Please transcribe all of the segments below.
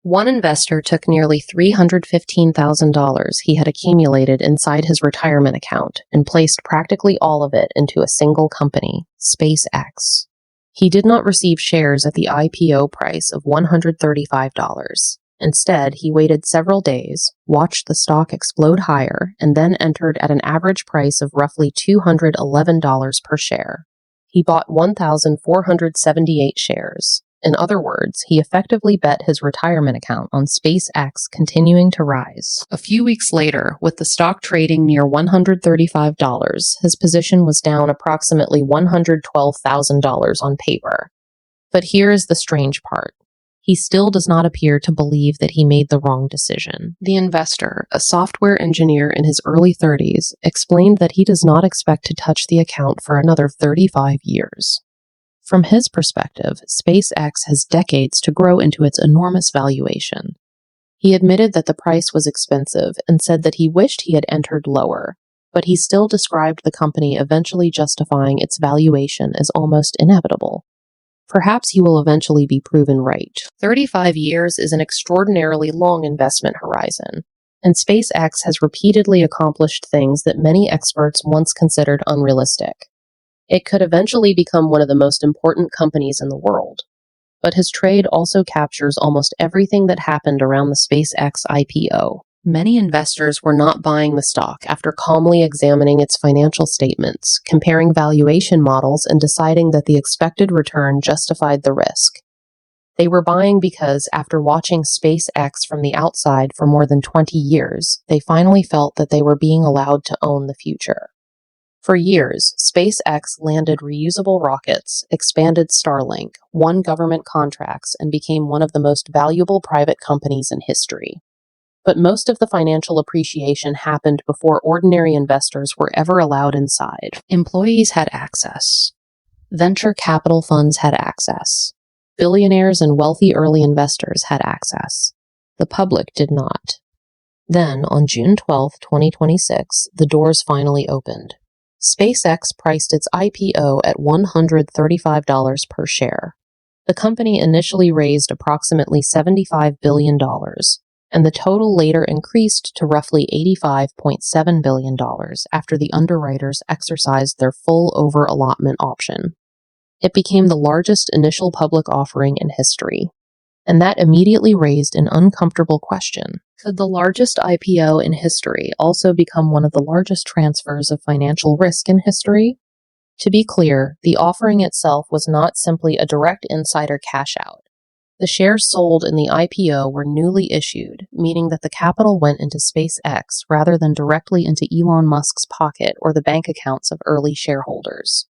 One investor took nearly $315,000 he had accumulated inside his retirement account and placed practically all of it into a single company, SpaceX. He did not receive shares at the IPO price of $135. Instead, he waited several days, watched the stock explode higher, and then entered at an average price of roughly $211 per share. He bought 1,478 shares. In other words, he effectively bet his retirement account on SpaceX continuing to rise. A few weeks later, with the stock trading near $135, his position was down approximately $112,000 on paper. But here is the strange part. He still does not appear to believe that he made the wrong decision. The investor, a software engineer in his early 30s, explained that he does not expect to touch the account for another 35 years. From his perspective, SpaceX has decades to grow into its enormous valuation. He admitted that the price was expensive and said that he wished he had entered lower, but he still described the company eventually justifying its valuation as almost inevitable. Perhaps he will eventually be proven right. 35 years is an extraordinarily long investment horizon, and SpaceX has repeatedly accomplished things that many experts once considered unrealistic. It could eventually become one of the most important companies in the world. But his trade also captures almost everything that happened around the SpaceX IPO. Many investors were not buying the stock after calmly examining its financial statements, comparing valuation models, and deciding that the expected return justified the risk. They were buying because, after watching SpaceX from the outside for more than 20 years, they finally felt that they were being allowed to own the future. For years, SpaceX landed reusable rockets, expanded Starlink, won government contracts, and became one of the most valuable private companies in history. But most of the financial appreciation happened before ordinary investors were ever allowed inside. Employees had access. Venture capital funds had access. Billionaires and wealthy early investors had access. The public did not. Then, on June 12, 2026, the doors finally opened. SpaceX priced its IPO at $135 per share. The company initially raised approximately $75 billion, and the total later increased to roughly $85.7 billion after the underwriters exercised their full over-allotment option. It became the largest initial public offering in history, and that immediately raised an uncomfortable question. Could the largest IPO in history also become one of the largest transfers of financial risk in history? To be clear, the offering itself was not simply a direct insider cash out. The shares sold in the IPO were newly issued, meaning that the capital went into SpaceX rather than directly into Elon Musk's pocket or the bank accounts of early shareholders.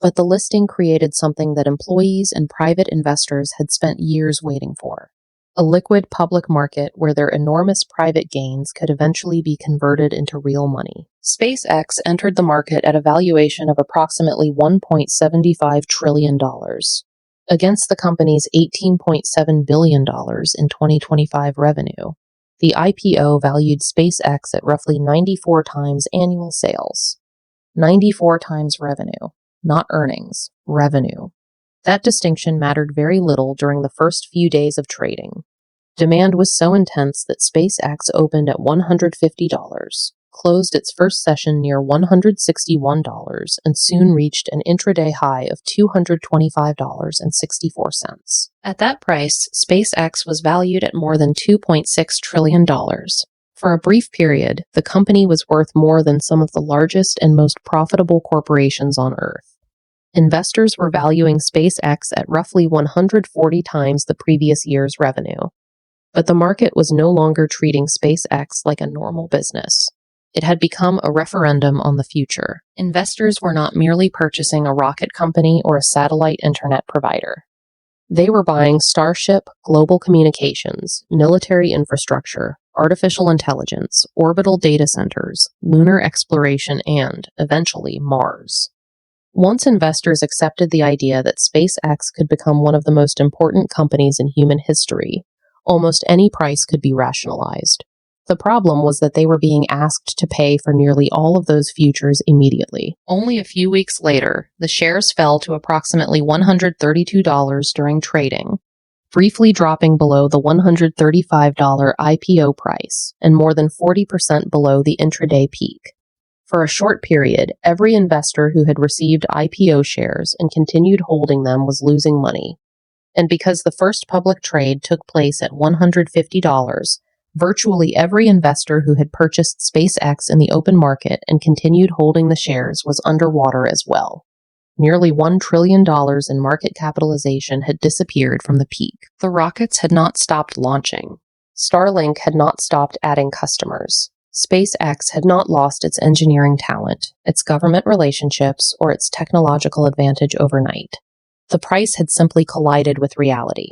But the listing created something that employees and private investors had spent years waiting for: a liquid public market where their enormous private gains could eventually be converted into real money. SpaceX entered the market at a valuation of approximately $1.75 trillion. Against the company's $18.7 billion in 2025 revenue, the IPO valued SpaceX at roughly 94 times annual sales. 94 times revenue, not earnings, revenue. That distinction mattered very little during the first few days of trading. Demand was so intense that SpaceX opened at $150, closed its first session near $161, and soon reached an intraday high of $225.64. At that price, SpaceX was valued at more than $2.6 trillion. For a brief period, the company was worth more than some of the largest and most profitable corporations on Earth. Investors were valuing SpaceX at roughly 140 times the previous year's revenue. But the market was no longer treating SpaceX like a normal business. It had become a referendum on the future. Investors were not merely purchasing a rocket company or a satellite internet provider. They were buying Starship, global communications, military infrastructure, artificial intelligence, orbital data centers, lunar exploration, and, eventually, Mars. Once investors accepted the idea that SpaceX could become one of the most important companies in human history, almost any price could be rationalized. The problem was that they were being asked to pay for nearly all of those futures immediately. Only a few weeks later, the shares fell to approximately $132 during trading, briefly dropping below the $135 IPO price and more than 40% below the intraday peak. For a short period, every investor who had received IPO shares and continued holding them was losing money. And because the first public trade took place at $150, virtually every investor who had purchased SpaceX in the open market and continued holding the shares was underwater as well. Nearly $1 trillion in market capitalization had disappeared from the peak. The rockets had not stopped launching. Starlink had not stopped adding customers. SpaceX had not lost its engineering talent, its government relationships, or its technological advantage overnight. The price had simply collided with reality.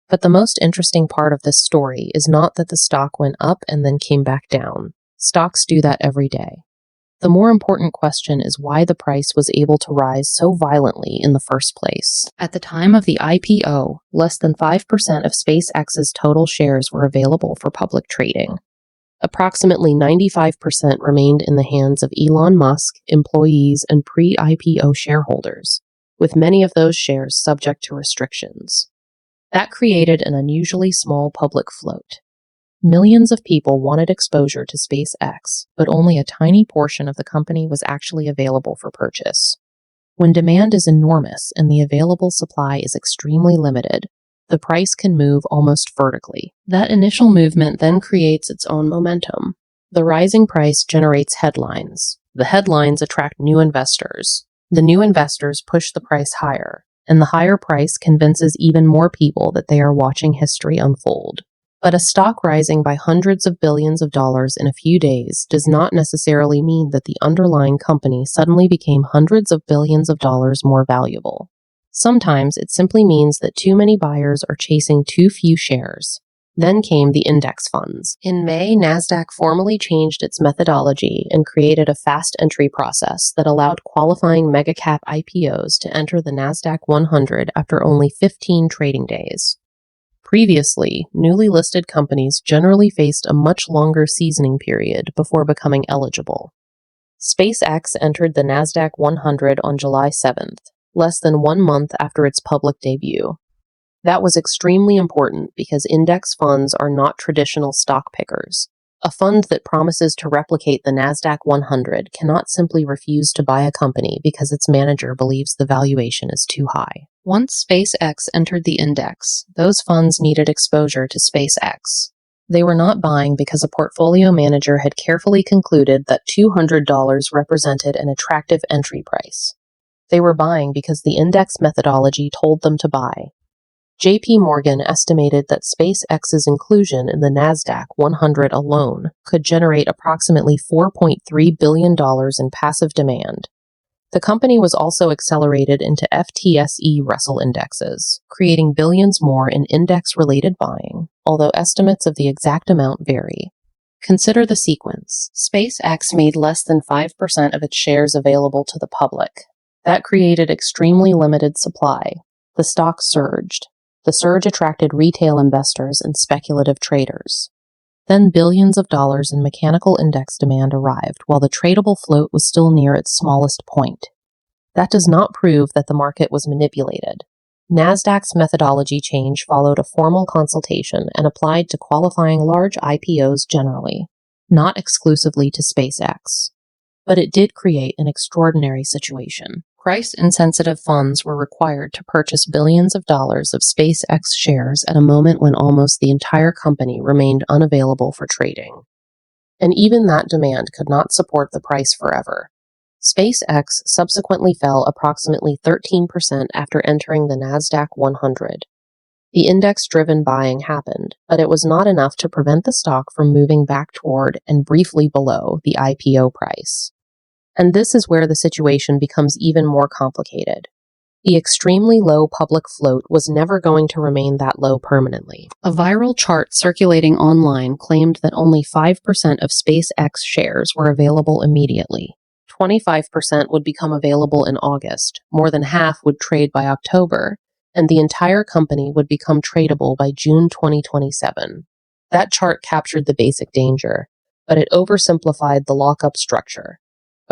But the most interesting part of this story is not that the stock went up and then came back down. Stocks do that every day. The more important question is why the price was able to rise so violently in the first place. At the time of the IPO, less than 5% of SpaceX's total shares were available for public trading. Approximately 95% remained in the hands of Elon Musk, employees, and pre-IPO shareholders, with many of those shares subject to restrictions. That created an unusually small public float. Millions of people wanted exposure to SpaceX, but only a tiny portion of the company was actually available for purchase. When demand is enormous and the available supply is extremely limited, the price can move almost vertically. That initial movement then creates its own momentum. The rising price generates headlines. The headlines attract new investors. The new investors push the price higher, and the higher price convinces even more people that they are watching history unfold. But a stock rising by hundreds of billions of dollars in a few days does not necessarily mean that the underlying company suddenly became hundreds of billions of dollars more valuable. Sometimes it simply means that too many buyers are chasing too few shares. Then came the index funds. In May, NASDAQ formally changed its methodology and created a fast entry process that allowed qualifying mega-cap IPOs to enter the NASDAQ 100 after only 15 trading days. Previously, newly listed companies generally faced a much longer seasoning period before becoming eligible. SpaceX entered the NASDAQ 100 on July 7th, less than 1 month after its public debut. That was extremely important because index funds are not traditional stock pickers. A fund that promises to replicate the NASDAQ 100 cannot simply refuse to buy a company because its manager believes the valuation is too high. Once SpaceX entered the index, those funds needed exposure to SpaceX. They were not buying because a portfolio manager had carefully concluded that $200 represented an attractive entry price. They were buying because the index methodology told them to buy. J.P. Morgan estimated that SpaceX's inclusion in the NASDAQ 100 alone could generate approximately $4.3 billion in passive demand. The company was also accelerated into FTSE Russell indexes, creating billions more in index-related buying, although estimates of the exact amount vary. Consider the sequence. SpaceX made less than 5% of its shares available to the public. That created extremely limited supply. The stock surged. The surge attracted retail investors and speculative traders. Then billions of dollars in mechanical index demand arrived while the tradable float was still near its smallest point. That does not prove that the market was manipulated. NASDAQ's methodology change followed a formal consultation and applied to qualifying large IPOs generally, not exclusively to SpaceX. But it did create an extraordinary situation. Price-insensitive funds were required to purchase billions of dollars of SpaceX shares at a moment when almost the entire company remained unavailable for trading. And even that demand could not support the price forever. SpaceX subsequently fell approximately 13% after entering the NASDAQ 100. The index-driven buying happened, but it was not enough to prevent the stock from moving back toward and briefly below the IPO price. And this is where the situation becomes even more complicated. The extremely low public float was never going to remain that low permanently. A viral chart circulating online claimed that only 5% of SpaceX shares were available immediately. 25% would become available in August, more than half would trade by October, and the entire company would become tradable by June 2027. That chart captured the basic danger, but it oversimplified the lockup structure.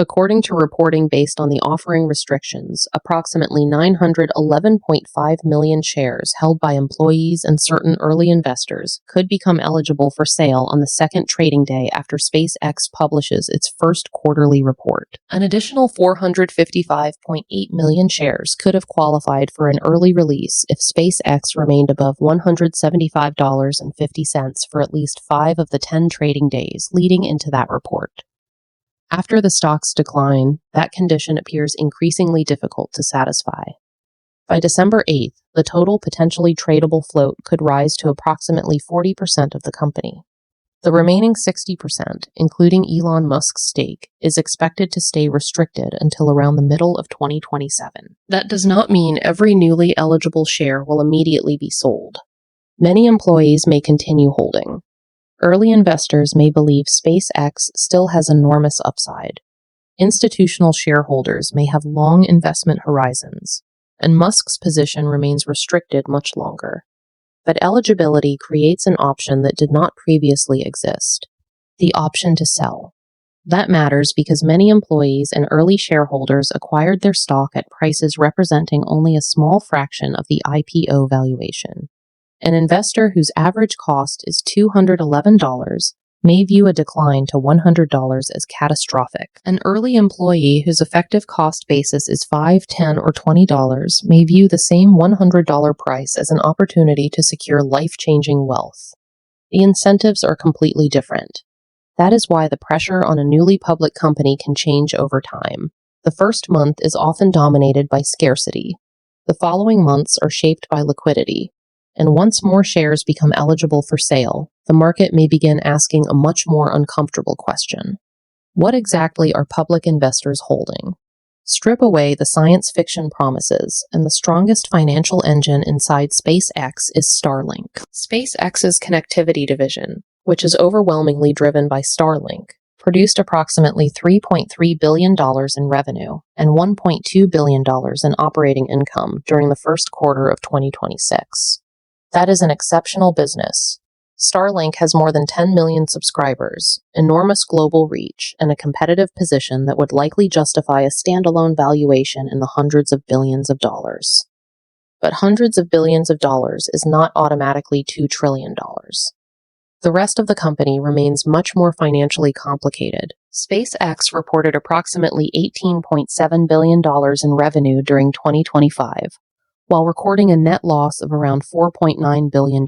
According to reporting based on the offering restrictions, approximately 911.5 million shares held by employees and certain early investors could become eligible for sale on the second trading day after SpaceX publishes its first quarterly report. An additional 455.8 million shares could have qualified for an early release if SpaceX remained above $175.50 for at least 5 of the 10 trading days leading into that report. After the stock's decline, that condition appears increasingly difficult to satisfy. By December 8th, the total potentially tradable float could rise to approximately 40% of the company. The remaining 60%, including Elon Musk's stake, is expected to stay restricted until around the middle of 2027. That does not mean every newly eligible share will immediately be sold. Many employees may continue holding. Early investors may believe SpaceX still has enormous upside. Institutional shareholders may have long investment horizons, and Musk's position remains restricted much longer. But eligibility creates an option that did not previously exist: the option to sell. That matters because many employees and early shareholders acquired their stock at prices representing only a small fraction of the IPO valuation. An investor whose average cost is $211 may view a decline to $100 as catastrophic. An early employee whose effective cost basis is $5, $10, or $20 may view the same $100 price as an opportunity to secure life-changing wealth. The incentives are completely different. That is why the pressure on a newly public company can change over time. The first month is often dominated by scarcity. The following months are shaped by liquidity. And once more shares become eligible for sale, the market may begin asking a much more uncomfortable question. What exactly are public investors holding? Strip away the science fiction promises, and the strongest financial engine inside SpaceX is Starlink. SpaceX's connectivity division, which is overwhelmingly driven by Starlink, produced approximately $3.3 billion in revenue and $1.2 billion in operating income during the first quarter of 2026. That is an exceptional business. Starlink has more than 10 million subscribers, enormous global reach, and a competitive position that would likely justify a standalone valuation in the hundreds of billions of dollars. But hundreds of billions of dollars is not automatically $2 trillion. The rest of the company remains much more financially complicated. SpaceX reported approximately $18.7 billion in revenue during 2025, while recording a net loss of around $4.9 billion.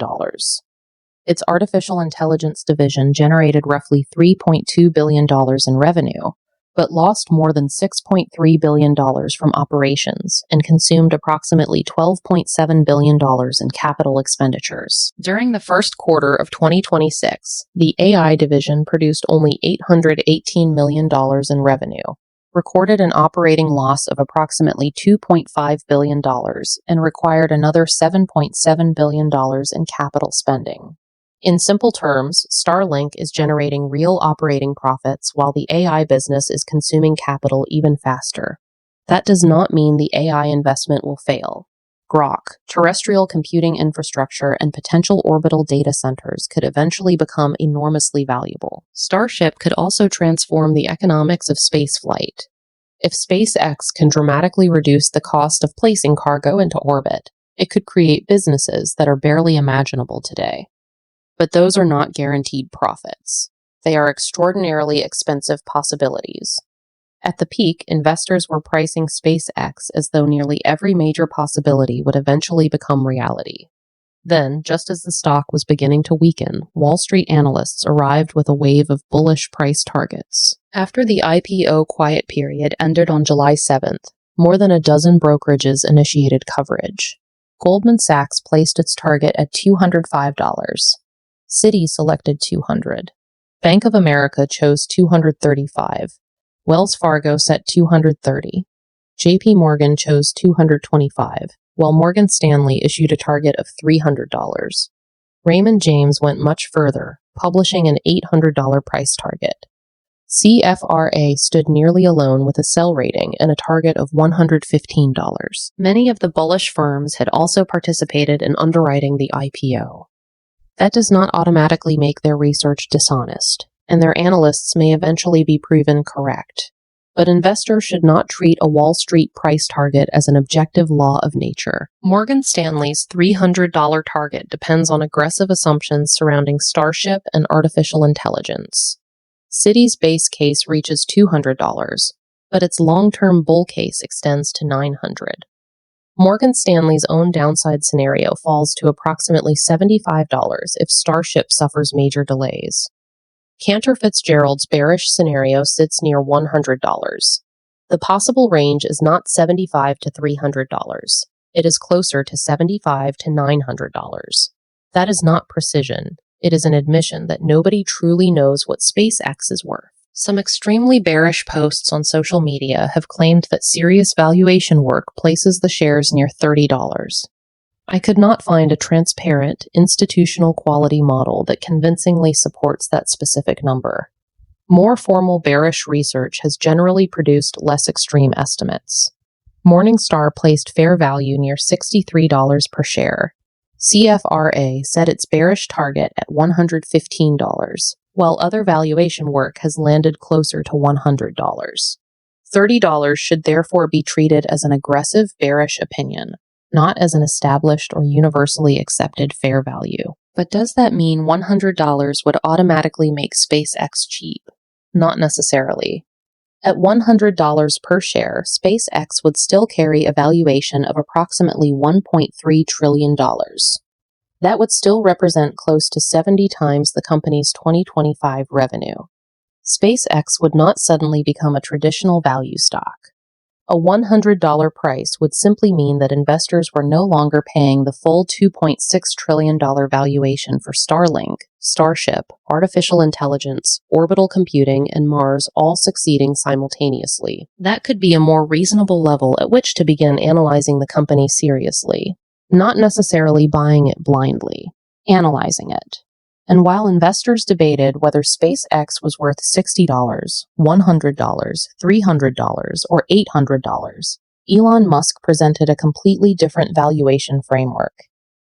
Its artificial intelligence division generated roughly $3.2 billion in revenue, but lost more than $6.3 billion from operations and consumed approximately $12.7 billion in capital expenditures. During the first quarter of 2026, the AI division produced only $818 million in revenue, recorded an operating loss of approximately $2.5 billion, and required another $7.7 billion in capital spending. In simple terms, Starlink is generating real operating profits while the AI business is consuming capital even faster. That does not mean the AI investment will fail. Grok, terrestrial computing infrastructure, and potential orbital data centers could eventually become enormously valuable. Starship could also transform the economics of spaceflight. If SpaceX can dramatically reduce the cost of placing cargo into orbit, it could create businesses that are barely imaginable today. But those are not guaranteed profits. They are extraordinarily expensive possibilities. At the peak, investors were pricing SpaceX as though nearly every major possibility would eventually become reality. Then, just as the stock was beginning to weaken, Wall Street analysts arrived with a wave of bullish price targets. After the IPO quiet period ended on July 7th, more than a dozen brokerages initiated coverage. Goldman Sachs placed its target at $205. Citi selected $200. Bank of America chose $235. Wells Fargo set $230. JP Morgan chose $225, while Morgan Stanley issued a target of $300. Raymond James went much further, publishing an $800 price target. CFRA stood nearly alone with a sell rating and a target of $115. Many of the bullish firms had also participated in underwriting the IPO. That does not automatically make their research dishonest, and their analysts may eventually be proven correct. But investors should not treat a Wall Street price target as an objective law of nature. Morgan Stanley's $300 target depends on aggressive assumptions surrounding Starship and artificial intelligence. Citi's base case reaches $200, but its long-term bull case extends to $900. Morgan Stanley's own downside scenario falls to approximately $75 if Starship suffers major delays. Cantor Fitzgerald's bearish scenario sits near $100. The possible range is not $75 to $300. It is closer to $75 to $900. That is not precision. It is an admission that nobody truly knows what SpaceX is worth. Some extremely bearish posts on social media have claimed that serious valuation work places the shares near $30. I could not find a transparent, institutional quality model that convincingly supports that specific number. More formal bearish research has generally produced less extreme estimates. Morningstar placed fair value near $63 per share. CFRA set its bearish target at $115, while other valuation work has landed closer to $100. $30 should therefore be treated as an aggressive bearish opinion, not as an established or universally accepted fair value. But does that mean $100 would automatically make SpaceX cheap? Not necessarily. At $100 per share, SpaceX would still carry a valuation of approximately $1.3 trillion. That would still represent close to 70 times the company's 2025 revenue. SpaceX would not suddenly become a traditional value stock. A $100 price would simply mean that investors were no longer paying the full $2.6 trillion valuation for Starlink, Starship, artificial intelligence, orbital computing, and Mars all succeeding simultaneously. That could be a more reasonable level at which to begin analyzing the company seriously, not necessarily buying it blindly, analyzing it. And while investors debated whether SpaceX was worth $60, $100, $300, or $800, Elon Musk presented a completely different valuation framework.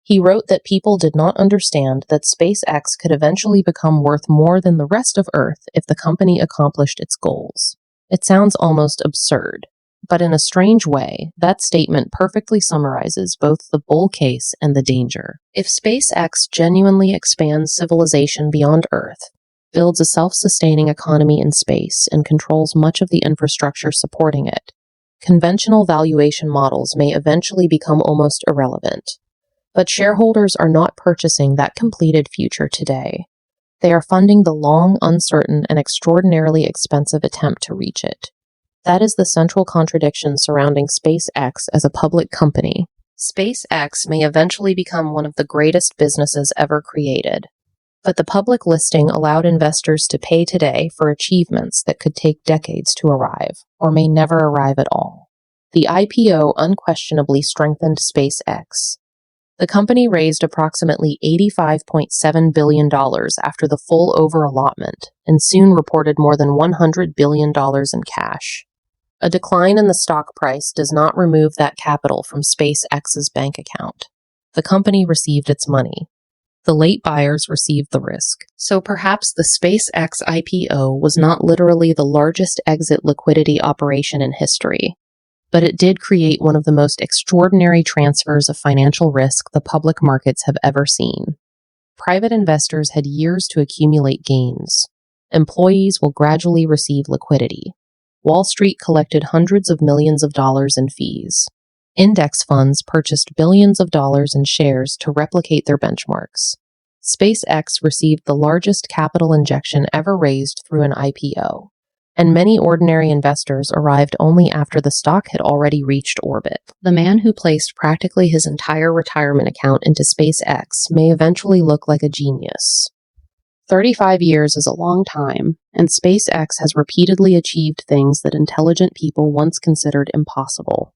He wrote that people did not understand that SpaceX could eventually become worth more than the rest of Earth if the company accomplished its goals. It sounds almost absurd, but in a strange way, that statement perfectly summarizes both the bull case and the danger. If SpaceX genuinely expands civilization beyond Earth, builds a self-sustaining economy in space, and controls much of the infrastructure supporting it, conventional valuation models may eventually become almost irrelevant. But shareholders are not purchasing that completed future today. They are funding the long, uncertain, and extraordinarily expensive attempt to reach it. That is the central contradiction surrounding SpaceX as a public company. SpaceX may eventually become one of the greatest businesses ever created, but the public listing allowed investors to pay today for achievements that could take decades to arrive, or may never arrive at all. The IPO unquestionably strengthened SpaceX. The company raised approximately $85.7 billion after the full over-allotment, and soon reported more than $100 billion in cash. A decline in the stock price does not remove that capital from SpaceX's bank account. The company received its money. The late buyers received the risk. So perhaps the SpaceX IPO was not literally the largest exit liquidity operation in history, but it did create one of the most extraordinary transfers of financial risk the public markets have ever seen. Private investors had years to accumulate gains. Employees will gradually receive liquidity. Wall Street collected hundreds of millions of dollars in fees. Index funds purchased billions of dollars in shares to replicate their benchmarks. SpaceX received the largest capital injection ever raised through an IPO, and many ordinary investors arrived only after the stock had already reached orbit. The man who placed practically his entire retirement account into SpaceX may eventually look like a genius. 35 years is a long time, and SpaceX has repeatedly achieved things that intelligent people once considered impossible.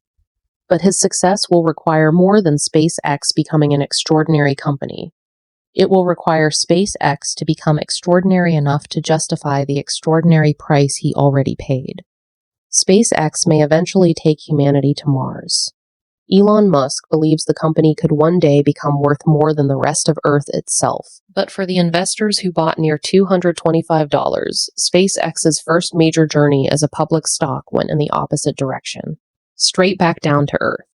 But his success will require more than SpaceX becoming an extraordinary company. It will require SpaceX to become extraordinary enough to justify the extraordinary price he already paid. SpaceX may eventually take humanity to Mars. Elon Musk believes the company could one day become worth more than the rest of Earth itself. But for the investors who bought near $225, SpaceX's first major journey as a public stock went in the opposite direction. Straight back down to Earth.